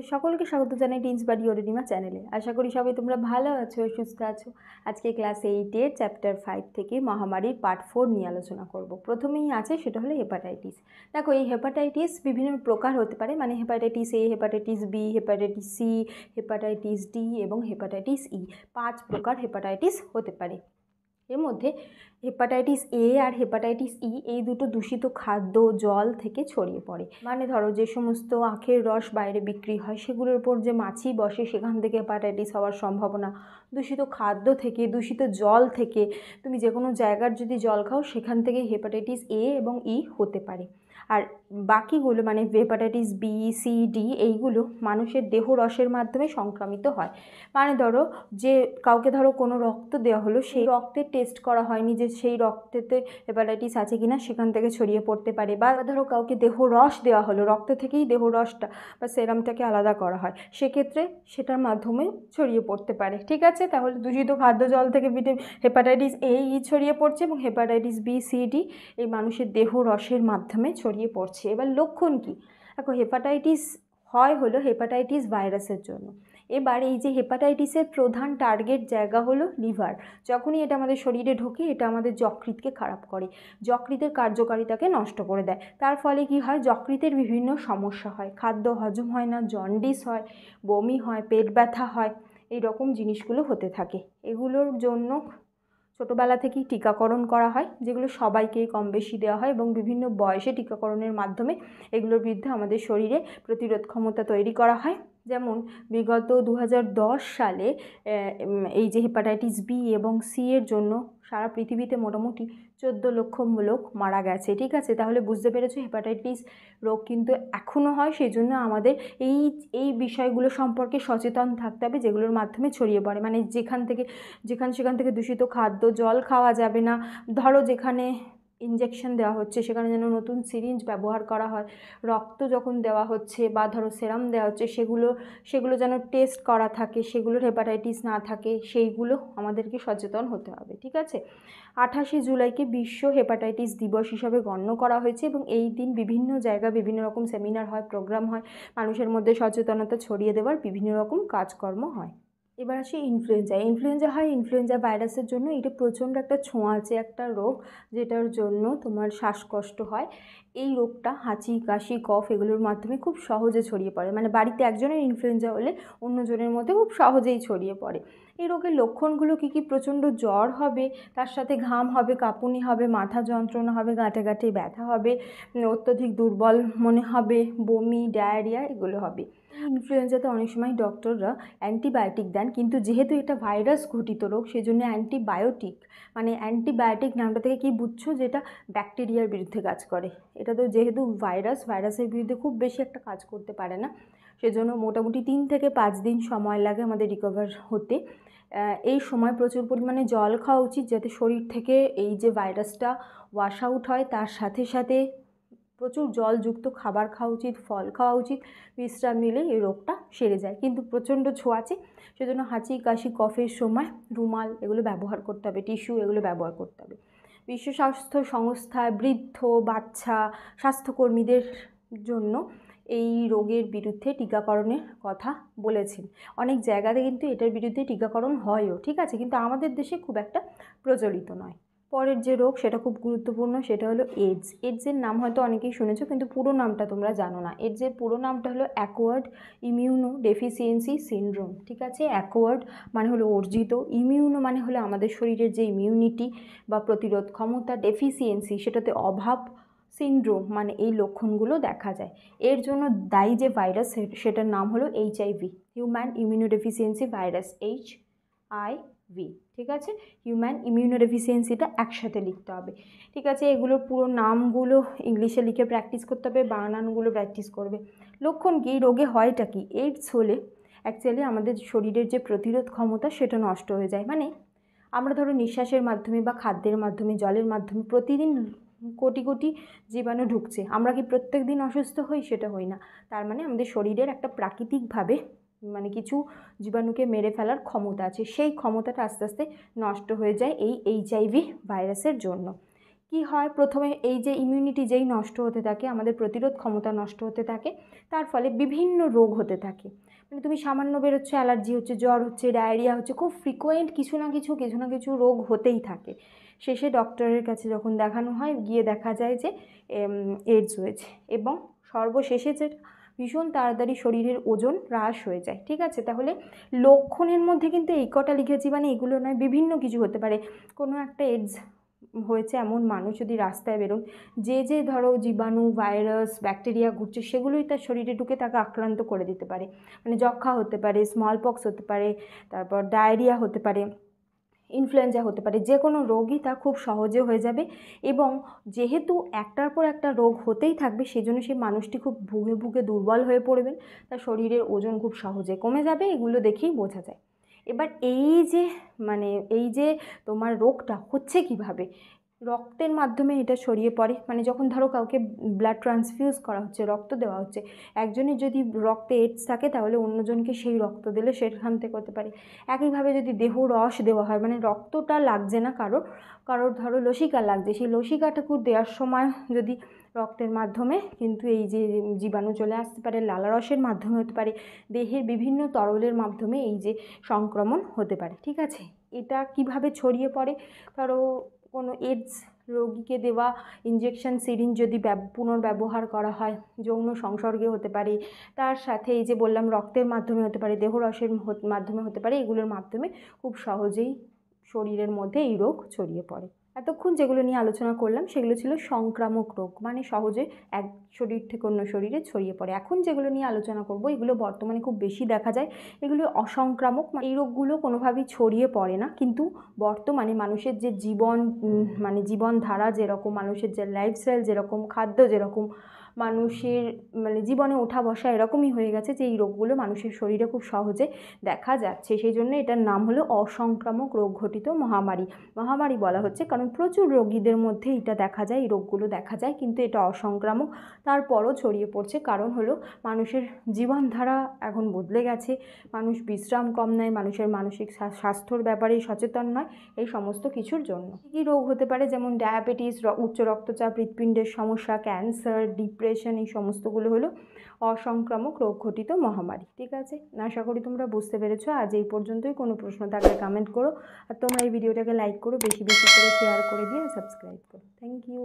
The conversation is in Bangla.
তোমাদের সকলকে স্বাগত জানাই টিন্স বাড়ি অরিনিমা চ্যানেলে। আশা করি সবাই তোমরা ভালো আছো, সুস্থ আছো। আজকে ক্লাস 8-এর চ্যাপ্টার 5 থেকে মহামারীর পার্ট 4 নিয়ে আলোচনা করব। প্রথমেই আছে সেটা হলো হেপাটাইটিস। দেখো, এই হেপাটাইটিস বিভিন্ন প্রকার হতে পারে, মানে hepatitis A, hepatitis B, hepatitis C, hepatitis D এবং হেপাটাইটিস ই। 5 প্রকার হেপাটাইটিস হতে পারে। এর মধ্যে hepatitis A R hepatitis E এই দুটো দূষিত খাদ্য জল থেকে ছড়িয়ে পড়ে। মানে ধরো, যে সমস্ত আখের রস বাইরে বিক্রি হয় সেগুলোর উপর যে মাছি বসে, সেখান থেকে হেপাটাইটিস হওয়ার সম্ভাবনা। দূষিত খাদ্য থেকে, দূষিত জল থেকে, তুমি যে কোনো জায়গার যদি জল খাও সেখান থেকে হেপাটাইটিস এ এবং ই হতে পারে। আর বাকিগুলো মানে হেপাটাইটিস বি, সি, ডি এইগুলো মানুষের দেহ রসের মাধ্যমে সংক্রামিত হয়। মানে ধরো, যে কাউকে ধরো কোনো রক্ত দেওয়া হলো, সেই রক্তের টেস্ট করা হয়নি যে সেই রক্তেতে হেপাটাইটিস আছে কিনা, সেখান থেকে ছড়িয়ে পড়তে পারে। বা ধরো কাউকে দেহ রস দেওয়া হলো, রক্ত থেকেই দেহ রসটা বা সেরামটাকে আলাদা করা হয়, সেক্ষেত্রে সেটার মাধ্যমে ছড়িয়ে পড়তে পারে। ঠিক আছে, তাহলে দূষিত খাদ্য জল থেকে হেপাটাইটিস এ, ই ছড়িয়ে পড়ছে এবং হেপাটাইটিস বি, সি, ডি এই মানুষের দেহ রসের মাধ্যমে ছড়িয়ে পড়ছে। এবার লক্ষণ কী? দেখো, হেপাটাইটিস হলো হেপাটাইটিস ভাইরাসের জন্য। এবার এই যে হেপাটাইটিসের প্রধান টার্গেট জায়গা হলো লিভার। যখনই এটা আমাদের শরীরে ঢোকে, এটা আমাদের যকৃৎকে খারাপ করে, যকৃতের কার্যকারিতাকে নষ্ট করে দেয়। তার ফলে কি হয়? যকৃতের বিভিন্ন সমস্যা হয়, খাদ্য হজম হয় না, জন্ডিস হয়, বমি হয়, পেট ব্যথা হয়, এই রকম জিনিসগুলো হতে থাকে। এগুলোর জন্য ছোটোবেলা থেকেই টিকাকরণ করা হয়, যেগুলো সবাইকেই কম বেশি দেওয়া হয় এবং বিভিন্ন বয়সে টিকাকরণের মাধ্যমে এগুলোর বিরুদ্ধে আমাদের শরীরে প্রতিরোধ ক্ষমতা তৈরি করা হয়। যেমন বিগত 2010 সালে এই যে হেপাটাইটিস বি এবং সি এর জন্য সারা পৃথিবীতে মোটামুটি 14 লক্ষ লোক মারা গেছে। ঠিক আছে, তাহলে বুঝতে পেরেছো হেপাটাইটিস রোগ কিন্তু এখনও হয়। সেই জন্য আমাদের এই বিষয়গুলো সম্পর্কে সচেতন থাকতে হবে, যেগুলোর মাধ্যমে ছড়িয়ে পড়ে। মানে সেখান থেকে দূষিত খাদ্য জল খাওয়া যাবে না। ধরো, যেখানে ইনজেকশন দেওয়া হচ্ছে সেখানে যেন নতুন সিরিঞ্জ ব্যবহার করা হয়। রক্ত যখন দেওয়া হচ্ছে বা ধরো সেরাম দেওয়া হচ্ছে, সেগুলো যেন টেস্ট করা থাকে, সেগুলোর হেপাটাইটিস না থাকে, সেইগুলো আমাদেরকে সচেতন হতে হবে। ঠিক আছে, 28শে জুলাইকে বিশ্ব হেপাটাইটিস দিবস হিসাবে গণ্য করা হয়েছে এবং এই দিন বিভিন্ন জায়গায় বিভিন্ন রকম সেমিনার হয়, প্রোগ্রাম হয়, মানুষের মধ্যে সচেতনতা ছড়িয়ে দেওয়ার বিভিন্ন রকম কাজকর্ম হয়। এবার আসি ইনফ্লুয়েঞ্জা হয় ইনফ্লুয়েঞ্জা ভাইরাসের জন্য। এটা প্রচণ্ড একটা ছোঁয়াচে একটা রোগ, যেটার জন্য তোমার শ্বাসকষ্ট হয়। এই রোগটা হাঁচি, কাশি, কফ এগুলোর মাধ্যমে খুব সহজে ছড়িয়ে পড়ে। মানে বাড়িতে একজনের ইনফ্লুয়েঞ্জা হলে অন্যজনের মধ্যে খুব সহজেই ছড়িয়ে পড়ে। এই রোগের লক্ষণগুলো কী? প্রচণ্ড জ্বর হবে, তার সাথে ঘাম হবে, কাঁপুনি হবে, মাথা যন্ত্রণা হবে, গাঁটে গাঁটে ব্যথা হবে, অত্যধিক দুর্বল মনে হবে, বমি, ডায়রিয়া এগুলো হবে। ইনফ্লুয়েঞ্জাতে অনেক সময় ডক্টররা অ্যান্টিবায়োটিক দেন, কিন্তু যেহেতু এটা ভাইরাস ঘটিত রোগ, সেজন্য অ্যান্টিবায়োটিক নামটা থেকে কি বুঝছো? যেটা ব্যাকটেরিয়ার বিরুদ্ধে কাজ করে। এটা তো যেহেতু ভাইরাসের বিরুদ্ধে খুব বেশি একটা কাজ করতে পারে না, সেজন্য মোটামুটি 3 থেকে 5 দিন সময় লাগে আমাদের রিকভার হতে। এই সময় প্রচুর পরিমাণে জল খাওয়া উচিত, যাতে শরীর থেকে এই যে ভাইরাসটা ওয়াশ আউট হয়। তার সাথে সাথে প্রচুর জলযুক্ত খাবার খাওয়া উচিত, ফল খাওয়া উচিত। বিশ্রাম নিলে এই রোগটা সেরে যায়, কিন্তু প্রচণ্ড ছোঁয়াচে, সেজন্য হাঁচি, কাশি, কফের সময় রুমাল এগুলো ব্যবহার করতে হবে, টিস্যু এগুলো ব্যবহার করতে হবে। বিশ্ব স্বাস্থ্য সংস্থা বৃদ্ধ, বাচ্চা, স্বাস্থ্যকর্মীদের জন্য এই রোগের বিরুদ্ধে টিকাকরণের কথা বলেছেন। অনেক জায়গাতে কিন্তু এটার বিরুদ্ধে টিকাকরণ হয়ও, ঠিক আছে, কিন্তু আমাদের দেশে খুব একটা প্রচলিত নয়। পরের যে রোগ সেটা খুব গুরুত্বপূর্ণ, সেটা হলো এডসের নাম হয়তো অনেকেই শুনেছো, কিন্তু পুরো নামটা তোমরা জানো না। এডসের পুরো নামটা হলো অ্যাকোয়ার্ড ইমিউনো ডেফিসিয়েন্সি সিনড্রোম। ঠিক আছে, অ্যাকোয়ার্ড মানে হলো অর্জিত, ইমিউনো মানে হলো আমাদের শরীরের যে ইমিউনিটি বা প্রতিরোধ ক্ষমতা, ডেফিসিয়েন্সি সেটাতে অভাব, সিনড্রোম মানে এই লক্ষণগুলো দেখা যায়। এর জন্য দায়ী যে ভাইরাস সেটার নাম হলো HIV, human immunodeficiency virus, HIV। ঠিক আছে, হিউম্যান ইমিউনোডেফিসিয়েন্সিটা একসাথে লিখতে হবে। ঠিক আছে, এগুলোর পুরো নামগুলো ইংলিশে লিখে প্র্যাকটিস করতে হবে, বানানগুলো প্র্যাকটিস করবে। লক্ষণ কী? রোগে হয়টা কি? এইডস হলে অ্যাকচুয়ালি আমাদের শরীরের যে প্রতিরোধ ক্ষমতা সেটা নষ্ট হয়ে যায়। মানে আমরা ধরো নিঃশ্বাসের মাধ্যমে বা খাদ্যের মাধ্যমে, জলের মাধ্যমে প্রতিদিন কোটি কোটি জীবাণু ঢুকছে। আমরা কি প্রত্যেক দিন অসুস্থ হই? সেটা হই না। তার মানে আমাদের শরীরের একটা প্রাকৃতিকভাবে মানে কিছু জীবাণুকে মেরে ফেলার ক্ষমতা আছে, সেই ক্ষমতাটা আস্তে আস্তে নষ্ট হয়ে যায় এই HIV ভাইরাসের জন্য। কি হয়, প্রথমে এই যে ইমিউনিটি যেই নষ্ট হতে থাকে, আমাদের প্রতিরোধ ক্ষমতা নষ্ট হতে থাকে, তার ফলে বিভিন্ন রোগ হতে থাকে। মানে তুমি সামান্য বেরোচ্ছে, অ্যালার্জি হচ্ছে, জ্বর হচ্ছে, ডায়রিয়া হচ্ছে, খুব ফ্রিকোয়েন্ট কিছু না কিছু রোগ হতেই থাকে। শেষে ডক্টরের কাছে যখন দেখানো হয়, গিয়ে দেখা যায় যে এইডস হয়েছে, এবং সর্বশেষে যেটা ভীষণ তাড়াতাড়ি শরীরের ওজন হ্রাস হয়ে যায়। ঠিক আছে, তাহলে লক্ষণের মধ্যে কিন্তু এই কটা লিখেছি, মানে এগুলো নয়, বিভিন্ন কিছু হতে পারে। কোনো একটা এইডস হয়েছে এমন মানুষ যদি রাস্তায় বেরোন, যে ধরো জীবাণু, ভাইরাস, ব্যাকটেরিয়া ঘুরছে, সেগুলোই তার শরীরে ঢুকে তাকে আক্রান্ত করে দিতে পারে। মানে যক্ষা হতে পারে, স্মল পক্স হতে পারে, তারপর ডায়রিয়া হতে পারে, ইনফ্লুয়েঞ্জা হতে পারে, যে কোনো রোগই তা খুব সহজে হয়ে যাবে। এবং যেহেতু একটার পর একটা রোগ হতেই থাকবে, সেজন্য সেই মানুষটি খুব ভুগে ভুগে দুর্বল হয়ে পড়বেন, তার শরীরের ওজন খুব সহজে কমে যাবে, এগুলো দেখেই বোঝা যায়। এবার এই যে তোমার রোগটা হচ্ছে কিভাবে, রক্তের মাধ্যমে এটা ছড়িয়ে পড়ে। মানে যখন ধরো কাউকে ব্লাড ট্রান্সফিউজ করা হচ্ছে, রক্ত দেওয়া হচ্ছে, একজনের যদি রক্তে এইডস থাকে, তাহলে অন্যজনকে সেই রক্ত দিলে সেখান থেকে হতে পারে। একইভাবে যদি দেহ রস দেওয়া হয়, মানে রক্তটা লাগছে না কারোর ধরো লসিকা লাগছে, সেই লসিকাটাকে দেওয়ার সময় যদি রক্তের মাধ্যমে কিন্তু এই যে জীবাণু চলে আসতে পারে, লালারসের মাধ্যমে হতে পারে, দেহের বিভিন্ন তরলের মাধ্যমে এই যে সংক্রমণ হতে পারে। ঠিক আছে, এটা কিভাবে ছড়িয়ে পড়ে, ধরো কোনো এইডস রোগীকে দেওয়া ইঞ্জেকশন সিরিঞ্জ যদি পুনর্ব্যবহার করা হয়, যৌন সংসর্গে হতে পারে, তার সাথে এই যে বললাম রক্তের মাধ্যমে হতে পারে, দেহরসের মাধ্যমে হতে পারে, এগুলোর মাধ্যমে খুব সহজেই শরীরের মধ্যে এই রোগ ছড়িয়ে পড়ে। এতক্ষণ যেগুলো নিয়ে আলোচনা করলাম সেগুলো ছিল সংক্রামক রোগ, মানে সহজে এক শরীর থেকে অন্য শরীরে ছড়িয়ে পড়ে। এখন যেগুলো নিয়ে আলোচনা করব, এগুলো বর্তমানে খুব বেশি দেখা যায়, এগুলো অসংক্রামক। এই রোগগুলো কোনোভাবেই ছড়িয়ে পড়ে না, কিন্তু বর্তমানে মানুষের যে জীবনধারা যেরকম, মানুষের যে লাইফস্টাইল যেরকম, খাদ্য যেরকম, মানুষের জীবনে ওঠা বসা এরকমই হয়ে গেছে যে এই রোগগুলো মানুষের শরীরে খুব সহজে দেখা যাচ্ছে। সেই জন্য এটার নাম হলো অসংক্রামক রোগ ঘটিত মহামারী বলা হচ্ছে, কারণ প্রচুর রোগীদের মধ্যে এটা দেখা যায়, এই রোগগুলো দেখা যায়, কিন্তু এটা অসংক্রামক, তারপরও ছড়িয়ে পড়ছে। কারণ হলো মানুষের জীবনধারা এখন বদলে গেছে, মানুষ বিশ্রাম কম নেয়, মানুষের মানসিক স্বাস্থ্যর ব্যাপারে সচেতন নয়, এই সমস্ত কিছুর জন্য। কী রোগ হতে পারে, যেমন ডায়াবেটিস, উচ্চ রক্তচাপ, হৃৎপিণ্ডের সমস্যা, ক্যান্সার, ডিপ্রেশন, এই সমস্তগুলো হলো অসংক্রামক রোগ ঘটিত মহামারী। ঠিক আছে, আশা করি তোমরা বুঝতে পেরেছো। আজ এই পর্যন্তই। কোনো প্রশ্ন থাকলে কমেন্ট করো, আর তোমরা এই ভিডিওটাকে লাইক করো, বেশি বেশি করে শেয়ার করে দিয়ে সাবস্ক্রাইব করো। Thank you.